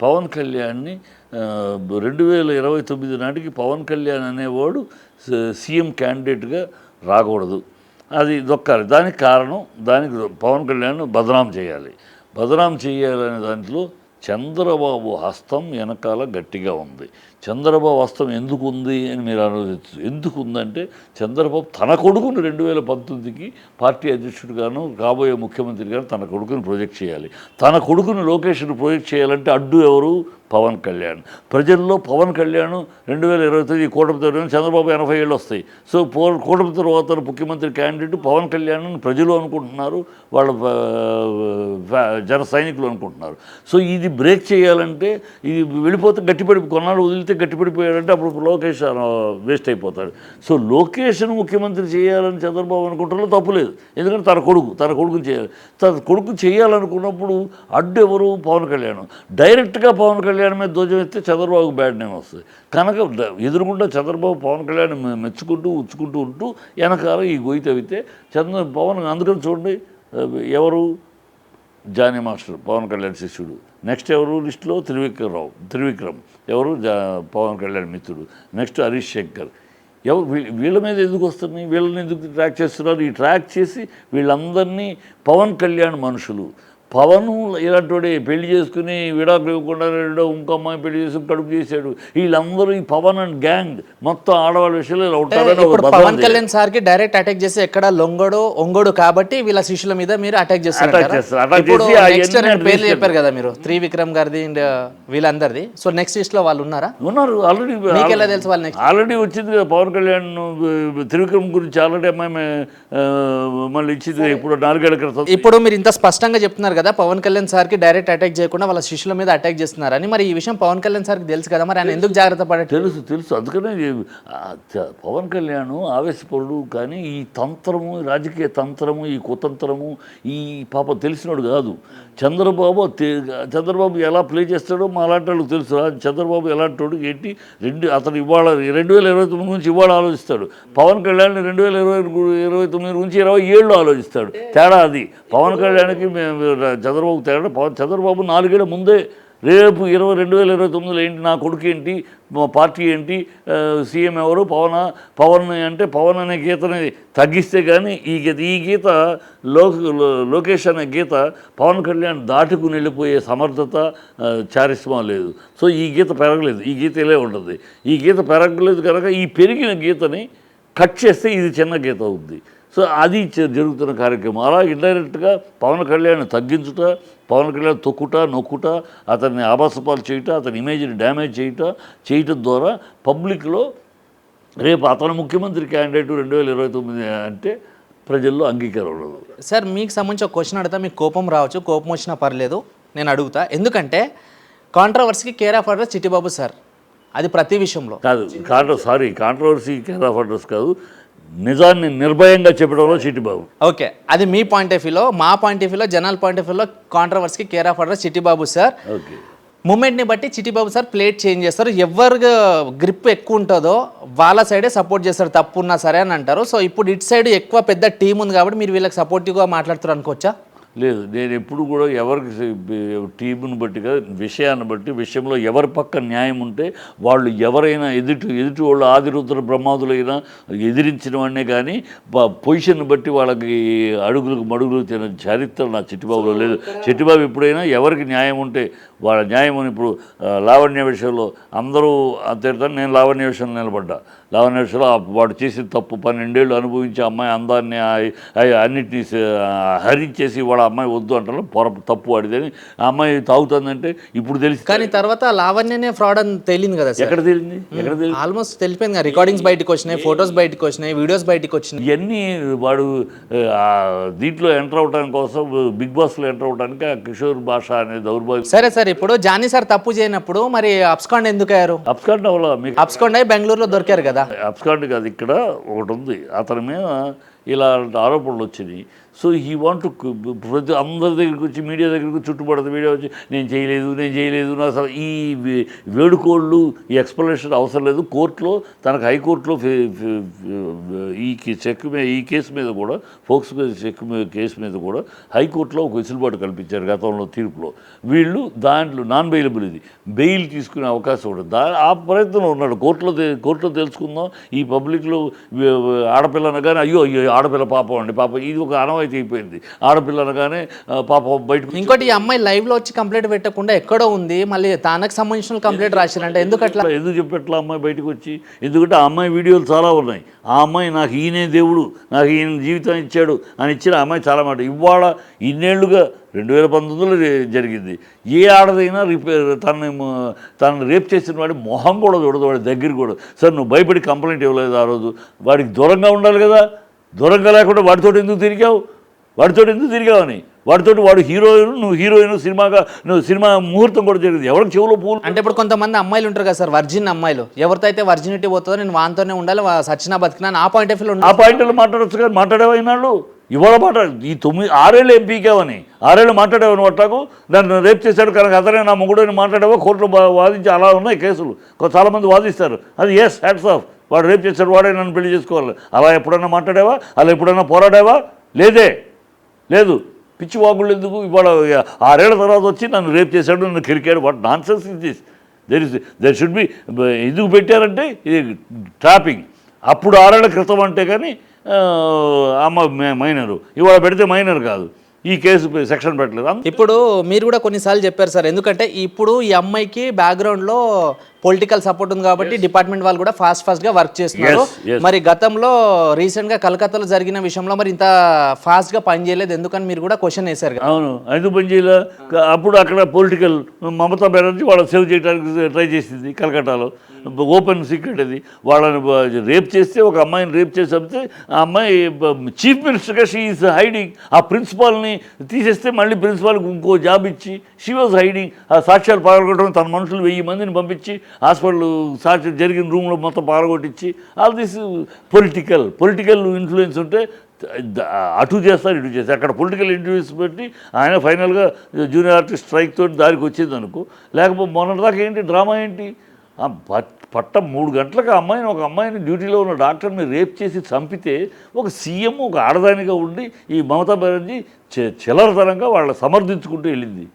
పవన్ కళ్యాణ్‌ని 2029 నాటికి పవన్ కళ్యాణ్ అనేవాడు సీఎం క్యాండిడేట్‌గా రాకూడదు. అది దొక్కాలి. దానికి కారణం పవన్ కళ్యాణ్‌ను బదనాం చేయాలి. బదనాం చేయాలనే దాంట్లో చంద్రబాబు హస్తం వెనకాల గట్టిగా ఉంది. చంద్రబాబు హస్తం ఎందుకుంది అని మీరు ఆలోచించచ్చు. ఎందుకుందంటే చంద్రబాబు తన కొడుకును 2019కి పార్టీ అధ్యక్షుడిగాను కాబోయే ముఖ్యమంత్రిగాను తన కొడుకుని ప్రొజెక్ట్ చేయాలి. తన కొడుకుని లోకేష్‌ని ప్రొజెక్ట్ చేయాలంటే అడ్డు ఎవరు? పవన్ కళ్యాణ్. ప్రజల్లో పవన్ కళ్యాణ్ 2029 కూటమి తర్వాత చంద్రబాబు 80 ఏళ్ళు వస్తాయి. సో కూటమి తర్వాత ముఖ్యమంత్రి క్యాండిడేట్ పవన్ కళ్యాణ్ ప్రజలు అనుకుంటున్నారు, వాళ్ళ జన సైనికులు అనుకుంటున్నారు. సో ఇది బ్రేక్ చేయాలంటే ఇది వెళ్ళిపోతే కొన్నాళ్ళు వదిలితే గట్టిపడిపోయాడంటే అప్పుడు లోకేష్ వేస్ట్ అయిపోతాడు. సో లోకేష్ను ముఖ్యమంత్రి చేయాలని చంద్రబాబు అనుకుంటారో తప్పులేదు. ఎందుకంటే తన కొడుకుని చేయాలి. తన కొడుకు చేయాలనుకున్నప్పుడు అడ్డు ఎవరు? పవన్ కళ్యాణ్. డైరెక్ట్గా పవన్ కళ్యాణ్ మీద ధ్వజం ఎత్తే చంద్రబాబుకు బ్యాడ్ నేమ్ వస్తుంది. కనుక ఎదురుగుండా చంద్రబాబు పవన్ కళ్యాణ్ మెచ్చుకుంటూ ఉచ్చుకుంటూ ఉంటూ వెనకాల ఈ గొయ్యి తవ్వితే పవన్ అందుకని చూడండి ఎవరు? జానీ మాస్టర్ పవన్ కళ్యాణ్ శిష్యుడు. నెక్స్ట్ ఎవరు లిస్టులో? త్రివిక్రమ్ ఎవరు? పవన్ కళ్యాణ్ మిత్రుడు. నెక్స్ట్ హరీష్ శంకర్. వీళ్ళ మీద ఎందుకు వస్తున్నాయి? వీళ్ళని ఎందుకు ట్రాక్ చేస్తున్నారు? ఈ ట్రాక్ చేసి వీళ్ళందరినీ పవన్ కళ్యాణ్ మనుషులు. పవన్ ఇలాంటి వాడే పెళ్లి చేసుకుని విడాకులు ఇవ్వకుండా ఇంకో అమ్మాయి పెళ్లి చేసుకుని కడుపు చేశాడు. వీళ్ళందరూ ఈ పవన్ అండ్ గ్యాంగ్ మొత్తం ఆడవాళ్ళ విషయంలో ఇలా ఉంటారని పవన్ కళ్యాణ్ సార్కి డైరెక్ట్ అటాక్ చేసి ఎక్కడ ఒంగోడు కాబట్టి వీళ్ళ శిష్యుల మీద మీరు అటాక్ చేస్తారు. పేర్లు చెప్పారు కదా మీరు, త్రివిక్రమ్ గారిది అండ్ వీళ్ళందరిది. సో నెక్స్ట్ లిస్ట్ లో వాళ్ళు ఉన్నారు ఆల్రెడీ. మీకు ఎలా తెలుసు వాళ్ళు? నెక్స్ట్ ఆల్రెడీ వచ్చింది కదా పవన్ కళ్యాణ్ త్రివిక్రమ్ గురించి ఆల్రెడీ అమ్మాయి మళ్ళీ ఇచ్చింది ఇప్పుడు 4 ఏళ్ల క్రితం. ఇప్పుడు మీరు ఇంత స్పష్టంగా చెప్తున్నారు కదా పవన్ కళ్యాణ్ సార్కి డైరెక్ట్ అటాక్ చేయకుండా వాళ్ళ శిష్యుల మీద అటాక్ చేస్తున్నారని. మరి ఈ విషయం పవన్ కళ్యాణ్ సార్కి తెలుసు కదా, మరి ఆయన ఎందుకు జాగ్రత్త పడారు? తెలుసు. అందుకనే పవన్ కళ్యాణ్ ఆవేశపరుడు. కానీ ఈ తంత్రము, రాజకీయ తంత్రము, ఈ కుతంత్రము ఈ పాప తెలిసినోడు కాదు. చంద్రబాబు ఎలా ప్లే చేస్తాడో మా అలాంటి వాళ్ళకి తెలుసు. చంద్రబాబు ఎలాంటి వాడు ఏంటి అతను ఇవాళ 2029 నుంచి ఇవాళ ఆలోచిస్తాడు. పవన్ కళ్యాణ్ 2029 నుంచి 27 ఆలోచిస్తాడు. తేడా అది. పవన్ కళ్యాణ్కి చంద్రబాబు తేడా. చంద్రబాబు 4 ఏళ్ల ముందే రేపు 2029లో ఏంటి, నా కొడుకు ఏంటి, మా పార్టీ ఏంటి, సీఎం ఎవరు, పవన్ అంటే పవన్ అనే గీతని తగ్గిస్తే కానీ ఈ గీత లోకేష్ అనే గీత పవన్ కళ్యాణ్ దాటుకుని వెళ్ళిపోయే సమర్థత చారిస్మా లేదు. సో ఈ గీత పెరగలేదు. ఈ గీత ఇలా ఉంటుంది. ఈ గీత పెరగలేదు కనుక ఈ పెరిగిన గీతని కట్ చేస్తే ఇది చిన్న గీత అవుద్ది. సో అది జరుగుతున్న కార్యక్రమం. అలా ఇండైరెక్ట్గా పవన్ కళ్యాణ్ తగ్గించుట, పవన్ కళ్యాణ్ నొక్కుట, అతన్ని ఆభాసపాలు చేయటం, అతని ఇమేజ్ని డ్యామేజ్ చేయటం ద్వారా పబ్లిక్లో రేపు అతను ముఖ్యమంత్రి క్యాండిడేట్ 2029 అంటే ప్రజల్లో అంగీకారం ఉండదు. సార్ మీకు సంబంధించి ఒక క్వశ్చన్ అడుగుతా, మీకు కోపం రావచ్చు, కోపం వచ్చినా పర్లేదు, నేను అడుగుతా. ఎందుకంటే కాంట్రవర్సీకి care of address Chittibabu sir. అది ప్రతి విషయంలో కాదు. కాంట్రవర్సీ కేర్ ఆఫ్ అడ్రస్ కాదు, నిజాన్ని నిర్భయంగా చెప్పడంలో చిట్టిబాబు. ఓకే, అది మీ పాయింట్ ఆఫ్ వ్యూలో. మా పాయింట్ ఆఫ్ వ్యూలో, జనాల పాయింట్ ఆఫ్ వ్యూలో కాంట్రవర్సీకి care of address Chittibabu sir. Okay, మూమెంట్ని బట్టి చిట్టిబాబు సార్ ప్లేట్ చేంజ్ చేస్తారు. ఎవరు గ్రిప్ ఎక్కువ ఉంటుందో వాళ్ళ సైడే సపోర్ట్ చేస్తారు, తప్పు ఉన్నా సరే అని అంటారు. సో ఇప్పుడు ఇటు సైడ్ ఎక్కువ పెద్ద టీం ఉంది కాబట్టి మీరు వీళ్ళకి సపోర్టివ్గా మాట్లాడుతారు అనుకోవచ్చా? లేదు, నేను ఎప్పుడు కూడా ఎవరికి టీముని బట్టి కాదు, విషయాన్ని బట్టి, విషయంలో ఎవరి పక్క న్యాయం ఉంటే వాళ్ళు ఎవరైనా ఎదుటి వాళ్ళు ఆదిరుద్ర బ్రహ్మాదులైనా ఎదిరించిన వాడినే కానీ పొజిషన్ బట్టి వాళ్ళకి మడుగులు తిన చరిత్ర నా చిట్టిబాబులో లేదు. చిట్టిబాబు ఎప్పుడైనా ఎవరికి న్యాయం ఉంటే వాళ్ళ న్యాయం అని. ఇప్పుడు లావణ్య విషయంలో అందరూ అంతేతాను, నేను లావణ్య విషయంలో నిలబడ్డా. లావణ్య విషయంలో వాడు చేసిన తప్పు 12 ఏళ్ళు అనుభవించి అమ్మాయి అందాన్ని అన్నిటినీ హరించేసి వాళ్ళ అమ్మాయి వద్దు అంటారు, తప్పు వాడిదని. ఆ అమ్మాయి తాగుతుందంటే ఇప్పుడు తెలిసి, కానీ తర్వాత లావణ్యనే ఫ్రాడ్ అని తెలియదు కదా. ఎక్కడ తెలియదు? ఆల్మోస్ట్ తెలిపోయింది కదా. రికార్డింగ్స్ బయటకు వచ్చినాయి, ఫొటోస్ బయటకు వచ్చినాయి, వీడియోస్ బయటకు వచ్చినాయి. ఇవన్నీ వాడు దీంట్లో ఎంటర్ అవడానికి కోసం, బిగ్ బాస్లో ఎంటర్ అవడానికి ఆ కిషోర్ భాష అనే దౌర్భాగ్యం. సరే ఇప్పుడు జానీ సార్ తప్పు చేయనప్పుడు మరి అబ్స్కాండ్ ఎందుకు అయ్యారు? అబ్స్కాండ్ అయ్యి బెంగళూరులో దొరికారు కదా. అబ్స్కాండ్ కాదు, ఇక్కడ ఒకటి ఉంది. అతని మీద ఇలా ఆరోపణలు వచ్చినాయి. సో హీ వాంట్ ప్రతి అందరి దగ్గరికి వచ్చి మీడియా దగ్గరికి చుట్టుపడదు మీడియా వచ్చి నేను చేయలేదు నా అసలు ఈ వేడుకోళ్ళు ఈ ఎక్స్ప్లెనేషన్ అవసరం లేదు. కోర్టులో తనకు హైకోర్టులో ఈ కేసు మీద కూడా ఫోక్స్ కేసు మీద కూడా హైకోర్టులో ఒక వెసులుబాటు కల్పించారు గతంలో తీర్పులో. వీళ్ళు దాంట్లో నాన్ బెయిలబుల్, ఇది బెయిల్ తీసుకునే అవకాశం ఉంటుంది. ఆ ప్రయత్నంలో ఉన్నాడు. కోర్టులో తెలుసుకుందాం, ఈ పబ్లిక్లో ఆడపిల్ల అనగానే అయ్యో ఆడపిల్ల పాపం అండి పాపం, ఇది ఒక అనవాయితీ అయిపోయింది. ఆడపిల్ల అనగానే పాపం బయటకు. ఇంకోటి ఈ అమ్మాయి లైవ్లో వచ్చి కంప్లైంట్ పెట్టకుండా ఎక్కడో ఉంది, మళ్ళీ తనకు సంబంధించిన కంప్లైంట్ రాశారంటే ఎందుకట్లా? ఎందుకు చెప్పట్లా అమ్మాయి బయటకు వచ్చి? ఎందుకంటే ఆ అమ్మాయి వీడియోలు చాలా ఉన్నాయి. ఆ అమ్మాయి నాకు ఈయనే దేవుడు, నాకు ఈయన జీవితం ఇచ్చాడు అని ఇచ్చిన అమ్మాయి చాలా మాట. ఇవాళ ఇన్నేళ్లుగా 2019లో జరిగింది. ఏ ఆడదైనా తనని రేప్ చేసిన వాడి మొహం కూడా చూడదు, వాడి దగ్గర కూడా. సార్ నువ్వు భయపడి కంప్లైంట్ ఇవ్వలేదు ఆ రోజు, వాడికి దూరంగా ఉండాలి కదా. దూరంగా లేకుండా వాడితో ఎందుకు తిరిగావు అని వాడు హీరోయిన్, నువ్వు హీరోయిన్, సినిమా ముహూర్తం కూడా జరిగింది. ఎవరికి చెవులో పూలు అంటే ఇప్పుడు కొంతమంది అమ్మాయిలు ఉంటారు కదా సార్, వర్జిన్ అమ్మాయిలు, ఎవరితో అయితే వర్జినిటీ పోతుందో నేను వాంతోనే ఉండాలి, సచ్చినా బతికినా ఆ పాయింట్ ఆఫ్ వ్యూ ఆ పాయింట్లో మాట్లాడచ్చు కానీ మాట్లాడేవైనాళ్ళు ఇవాళ ఈ 6 ఎంపీకేవని 6 మాట్లాడేవని వాటాకు దాన్ని రేప్ చేశాడు కనుక అతనే నా మొగుడని మాట్లాడేవా కోర్టులో వాదించి అలా ఉన్నాయి కేసులు. చాలామంది వాదిస్తారు అది. ఎస్ హ్యాట్స్ ఆఫ్, వాడు రేప్ చేశాడు, వాడే నన్ను పెళ్లి చేసుకోవాలి. అలా ఎప్పుడైనా మాట్లాడేవా? అలా ఎప్పుడైనా పోరాడేవా? లేదు. పిచ్చి వాగుళ్ళు ఎందుకు? ఇవాళ 6 ఏళ్ల తర్వాత వచ్చి నన్ను రేప్ చేశాడు, నన్ను కెరికాడు. What nonsense is this? There should be. ఎందుకు పెట్టారంటే ఇది ట్రాపింగ్. అప్పుడు 6 ఏళ్ల క్రితం అంటే కానీ అమ్మ మైనరు, ఇవాళ పెడితే మైనర్ కాదు. ఈ కేసు సెక్షన్ పెట్టలేదు. ఇప్పుడు మీరు కూడా కొన్నిసార్లు చెప్పారు సార్, ఎందుకంటే ఇప్పుడు ఈ అమ్మాయికి బ్యాక్గ్రౌండ్లో పొలిటికల్ సపోర్ట్ ఉంది కాబట్టి డిపార్ట్మెంట్ వాళ్ళు కూడా ఫాస్ట్గా వర్క్ చేస్తున్నారు. మరి గతంలో రీసెంట్గా కలకత్తాలో జరిగిన విషయంలో మరి ఇంత ఫాస్ట్గా పని చేయలేదు ఎందుకని మీరు కూడా క్వశ్చన్ వేశారు. అవును, ఎందుకు పని చేయలే? అప్పుడు అక్కడ పొలిటికల్ మమతా బెనర్జీ వాళ్ళని సేవ్ చేయడానికి ట్రై చేసింది కలకత్తాలో. ఓపెన్ సీక్రెట్ అది. వాళ్ళని రేప్ చేస్తే, ఒక అమ్మాయిని రేప్ చేసి చెప్తే ఆ అమ్మాయి చీఫ్ మినిస్టర్గా షీ ఈజ్ హైడింగ్. ఆ ప్రిన్సిపాల్ని తీసేస్తే మళ్ళీ ప్రిన్సిపాల్కి ఇంకో జాబ్ ఇచ్చి షీ వాజ్ హైడింగ్. ఆ సాక్ష్యాలు పాల్గొట్టడం, తన మనుషులు 1000 మందిని పంపించి హాస్పిటల్ సాక్షి జరిగిన రూమ్లో మొత్తం పాల్గొట్టించి ఆల్ దిస్ పొలిటికల్ ఇన్ఫ్లుయెన్స్ ఉంటే అటు చేస్తారు ఇటు చేస్తారు. అక్కడ పొలిటికల్ ఇన్ఫ్లుయెన్స్ పెట్టి ఆయన ఫైనల్గా జూనియర్ ఆర్టిస్ట్ స్ట్రైక్ తోటి దారికి వచ్చింది అనుకో. లేకపోతే మొన్నటిదాకా ఏంటి డ్రామా ఏంటి? 3 గంటలకు ఒక అమ్మాయిని డ్యూటీలో ఉన్న డాక్టర్ని రేప్ చేసి చంపితే ఒక సీఎం ఒక ఆడదానిగా ఉండి ఈ మమతా బెనర్జీ చిల్లరతనంగా వాళ్ళని సమర్థించుకుంటూ వెళ్ళింది.